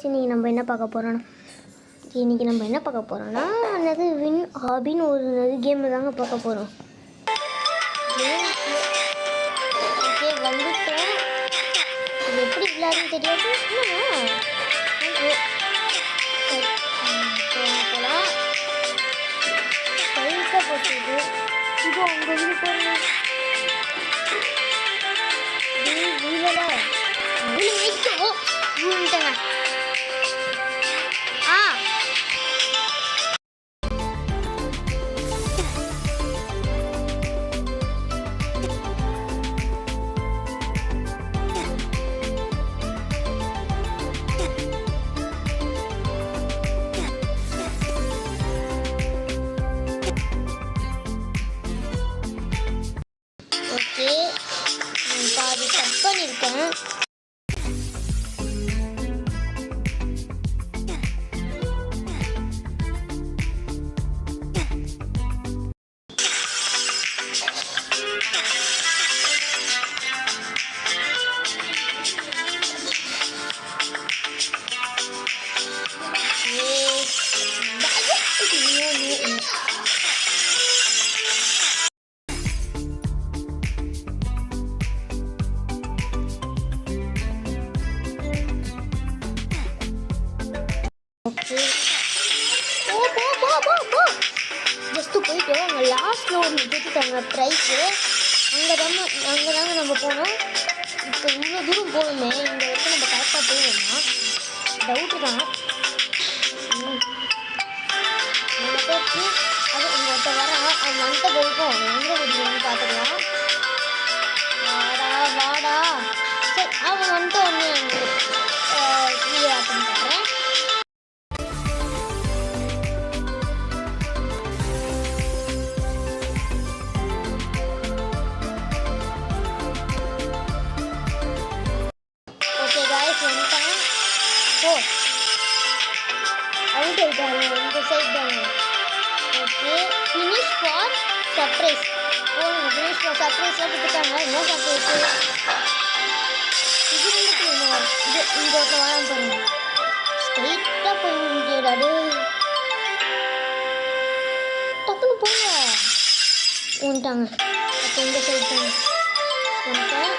இன்னைக்கு நம்ம என்ன பார்க்க போகிறோன்னா அதாவது வின் ஹாபின்னு ஒரு கேம் தாங்க பார்க்க போகிறோம். ஓகே வந்துட்டோம். இது எப்படி விளையாடுன்னு தெரியாது. போகலாம் டைட்டாக போட்டுருக்கு. இப்போ அவங்க வீடு போகணும். வீழலை ஓகே பாதி கட் பண்ணியிருக்கேன். ஓகே ஜஸ்ட்டு போயிட்டு அங்கே லாஸ்ட்டில் ஒன்று கொடுத்துட்டாங்க ப்ரைஸு. அங்கே தாங்க நம்ம போனோம். இப்போ இவ்வளோ தூரம் போகணுமே, இந்த இடத்துல நம்ம கரெக்டாக போயிடணுமா டவுட்டு தான். நம்ம போச்சு அது உங்கள் ஒருத்த வரான். அவன் வந்துட்ட போயிருக்கோம். எங்கே போயிருக்கோம்னு பார்த்துக்கலாம். வாடா சரி அவன் வந்துட்டு ஒன்று வீடியோ அட்டன் பண்ணுறேன். வந்துட்டான். அவுட் ஆகிட்டாங்க இந்த சைட் தானே. Okay finish for surprise. Finish for சர்ப்ரைஸ்லாம் கொடுத்துட்டாங்க. என்ன சர்ப்ரைஸு இது இங்கே ஒருத்த வரான்னு பாருங்க. ஸ்ட்ரைட்டாக போய் முடியாது டக்குன்னு போங்க வந்துட்டாங்க. அப்போ இந்த சைட் தானே வந்துட்டேன்.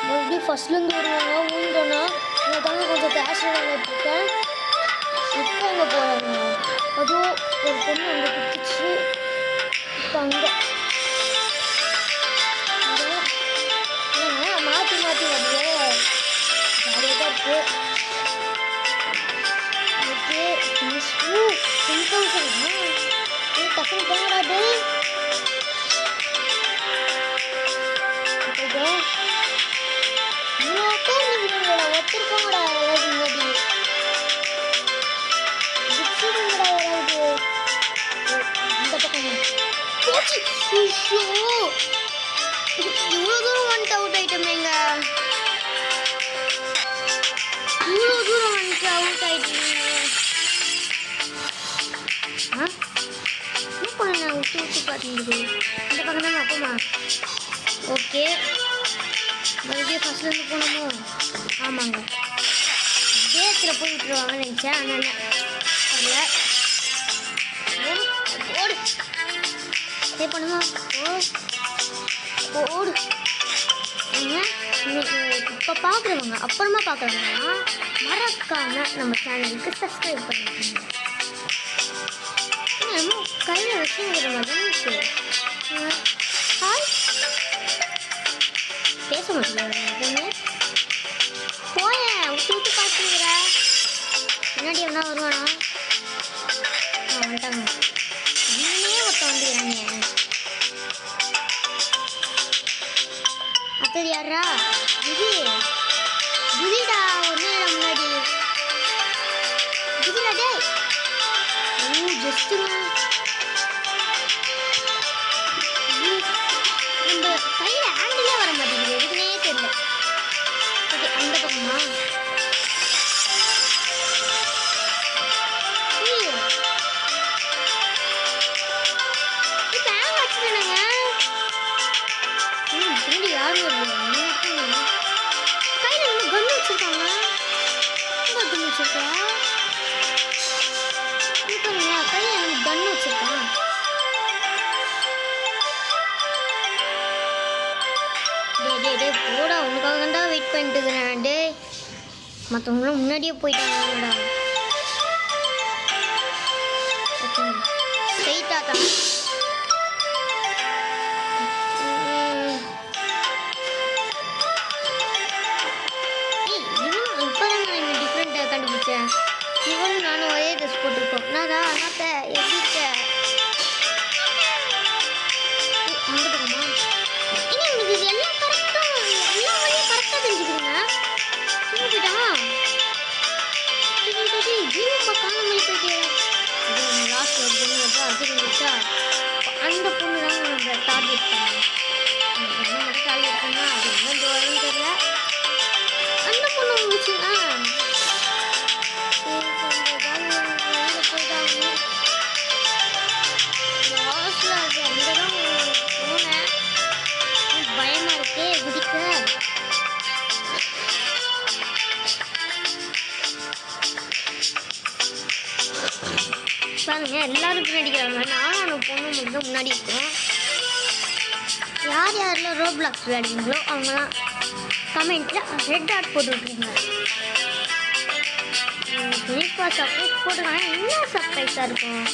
மறுபடியும் ஃபஸ்ட்லேருந்து வருவாங்க. ஊண்டோன்னா நான் தாங்க கொஞ்சம் கேஷ் வாங்கிட்டுருக்கேன். இப்போ அங்கே போகிறாங்க. அதுவும் ஒரு பொண்ணு அங்கே கொடுத்துச்சு. இப்போ அங்கே மாற்றி வருது. ஜாலியாக தான் இருக்குது. ஓகே 10,000 டக்குன்னு போங்கடாது. ஒத்துருக்கோங்கடா ஏதாவது முன்னாடி புக்ஸுங்கடா ஏதாவது இந்த பக்கம் போச்சு. இவ்வளோ தூரம் வந்துட்டு அவுட் ஆயிட்டோமேங்க. இவ்வளோ தூரம் வந்துட்டு அவுட் ஆயிட்டீங்க. என்ன பண்ண விட்டு பார்த்தீங்க. இந்த பக்கம் தானே அப்பமா. ஓகே மறுபடியும் ஃபஸ்ட்லேருந்து போனோமோ. ஆமாங்க கேத்தில் போய் விட்டுருவாங்கன்னு நினச்சேன். ஆனால் அதில் ஓடு பே பண்ணுமா ஓடு. இப்போ பார்க்குறவங்க அப்புறமா பார்க்குறவங்கன்னா மறக்காமல் நம்ம சேனலுக்கு சப்ஸ்கிரைப் பண்ணிக்கோங்க. என்னமோ கையில் வச்சுங்கிற மாதிரி இருக்குது. ஹாய் பேச முடியல. போயேன் விட்டு பார்த்துக்கிற பின்னாடி என்ன வருவானா. வந்துட்டாங்க. இன்னே ஒருத்த வந்துக்கிறாங்க. அடுத்தது யாரா குதிடா ஒன்று முன்னாடி குதிடா டே. ஜஸ்ட்டுங்க நம்ம கையில் ஹேண்டிலே வர மாட்டேங்குது. எதுக்குன்னே தெரியல. ஓகே அந்த பக்கமா இப்போ ஹேங் ஆச்சுதானேங்க. யாரும் கையில் என்ன கன் வச்சுருக்காங்க? என்ன கன் வச்சுருக்கா? கையில் எனக்கு கன் வச்சுருக்கான். டே போடா, உனக்காக தான்டா வெயிட் பண்ணிட்டு இருக்கிறேன். டே மற்றவங்களும் முன்னாடியே போயிட்டாங்கடா. ஸ்ட்ரைட்டாக தான் கண்டுபிடிச்சேன். இவனும் நானும் ஒரே ட்ரெஸ் போட்டிருக்கோம். நானா அண்ணாத்த எப்படி இருக்க? அங்கே போகமா? ஏன்னா உங்களுக்கு இது எல்லாம் கரெக்டாக எல்லா வழியும் கரெக்டாக தெரிஞ்சுக்கிறீங்க. எங்கே போயிட்டான்? ஜீவப்பா காண மாதிரி போயிட்டே. லாஸ்ட் ஒரு பொண்ணு வச்சா அது வச்சா அந்த பொண்ணு தான் நம்ம டார்கெட் பண்ணோம். மட்டும் டார்கெட் பண்ணால் அது என்ன தூரம்னு தெரியல. அந்த பொண்ணு வந்துச்சுன்னா பயமா இருக்கே குதிக்க. பாருங்க எல்லாரும் பின்னாடிக்கிறாங்க. நானும் பொண்ணு மட்டும் முன்னாடி இருக்கோம். யார் யாரெல்லாம் ரோப்ளாக்ஸ் விளையாடுவீங்களோ அவங்களாம் கமெண்ட்டில் ரெட் டாட் போட்டு விட்ருங்க. ஃபினிஷ்பா சர்ப்ரைஸ் போட்டுருக்காங்க. என்ன சர்ப்ரைஸாக இருக்கும்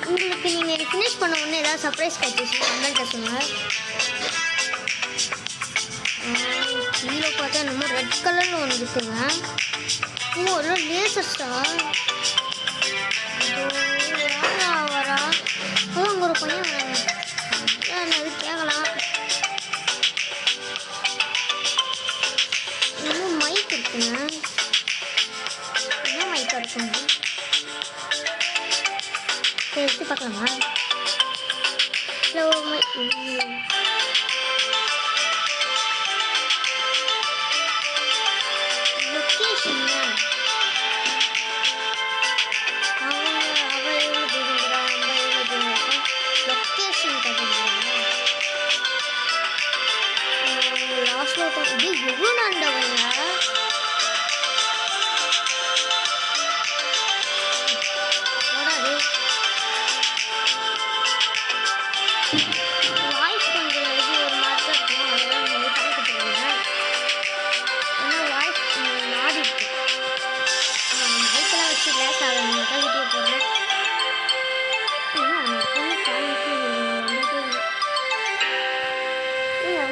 உங்களுக்கு? நீங்கள் ஃபினிஷ் பண்ண உடனே ஏதாவது சர்ப்ரைஸ் கிடச்சிச்சு கமெண்ட்டில் சொல்லுங்கள். கீழே பார்த்தா நம்ம ரெட் கலரில் ஒன்று இருக்குங்க. ஒரு லேசர் ஸ்டார் வரா. அங்கே ஒரு பையன் வராங்க. அது கேட்கலாம். இன்னும் மைக் இருக்குங்க. என்ன மைக்காக இருக்குங்க? எடுத்து பார்க்கலாமா? Hello mic. லொக்கேஷன் எவ்வளோ நாண்டவங்க வாய்ஸ் கொஞ்சம் இது ஒரு மாதிரி தான் இருக்கும். அதெல்லாம் நீங்கள் பார்த்துட்டுருங்க. ஏன்னா வாய்ஸ் மாறி இருக்கு. மைக்கெல்லாம் வச்சு லேஸ் ஆகும். தான் வீடியோ போடுறேன்.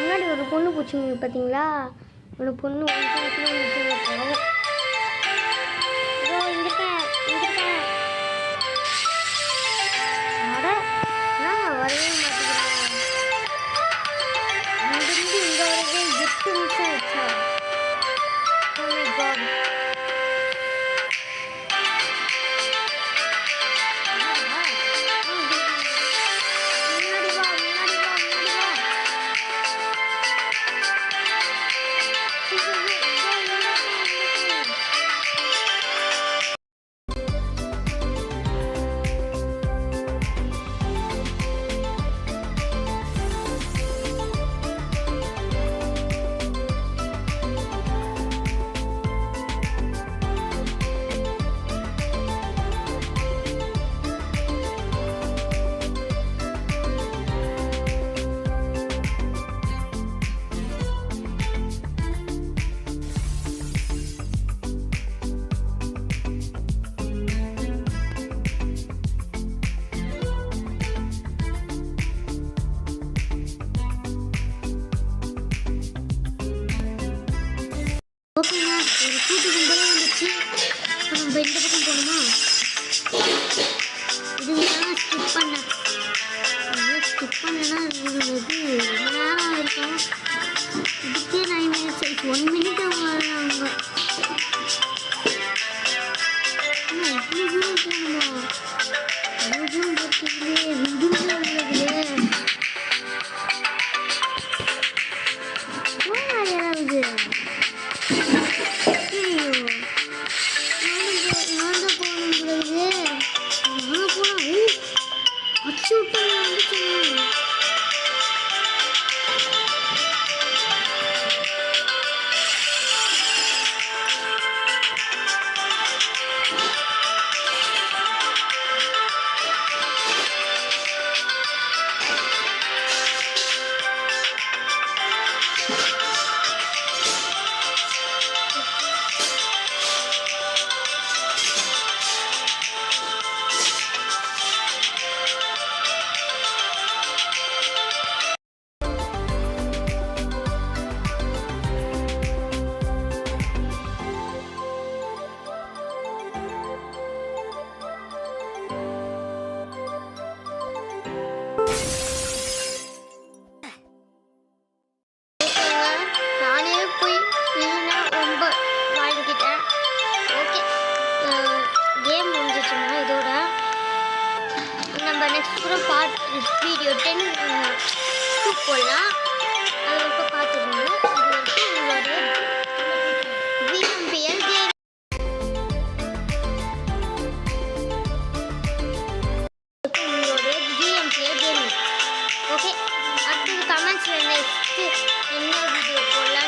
முன்னாடி ஒரு பொண்ணு பூச்சிங்க பார்த்தீங்களா? ஒரு பொண்ணு போகும். இதோ இங்கிட்டேன் அட நான் வரவே மாட்டேங்கிறேன். இங்கிருந்து இங்கே வரவே 8 நிமிஷம் ஆயிடுச்சா? Oh my God. ஓகேங்க, ஒரு கூட்டு கும்பலே வந்துச்சு. இப்போ நம்ம இந்த பக்கம் போகணுமா? இதுதான் ஸ்கிப் பண்ணேன். ஸ்கிப் பண்ணேன்னா இது ரொம்ப நேரம் இருக்கும். இதுக்கே 9 minutes ஆயிடுச்சு. 1 minute அவங்க இவ்வளோ தூரம் போகணுமா? அவ்வளோ தூரம் போகிறதுலே 2 நிமிஷம் உள்ளதுலே யாராவது முடிச்சிடலாம் இதோட. நம்ம நெக்ஸ்ட் கூட பார்ட் வீடியோ 10 போடலாம். அது வரைக்கும் பார்த்துருங்க. அது வரைக்கும் உங்களுடைய விஎம்பிஎல் கேம் உங்களுடைய விஎம்பிஎல் கேமிங். ஓகே, அடுத்தது கமெண்ட்ஸில் நெக்ஸ்ட்டு என்ன வீடியோ போடலாம்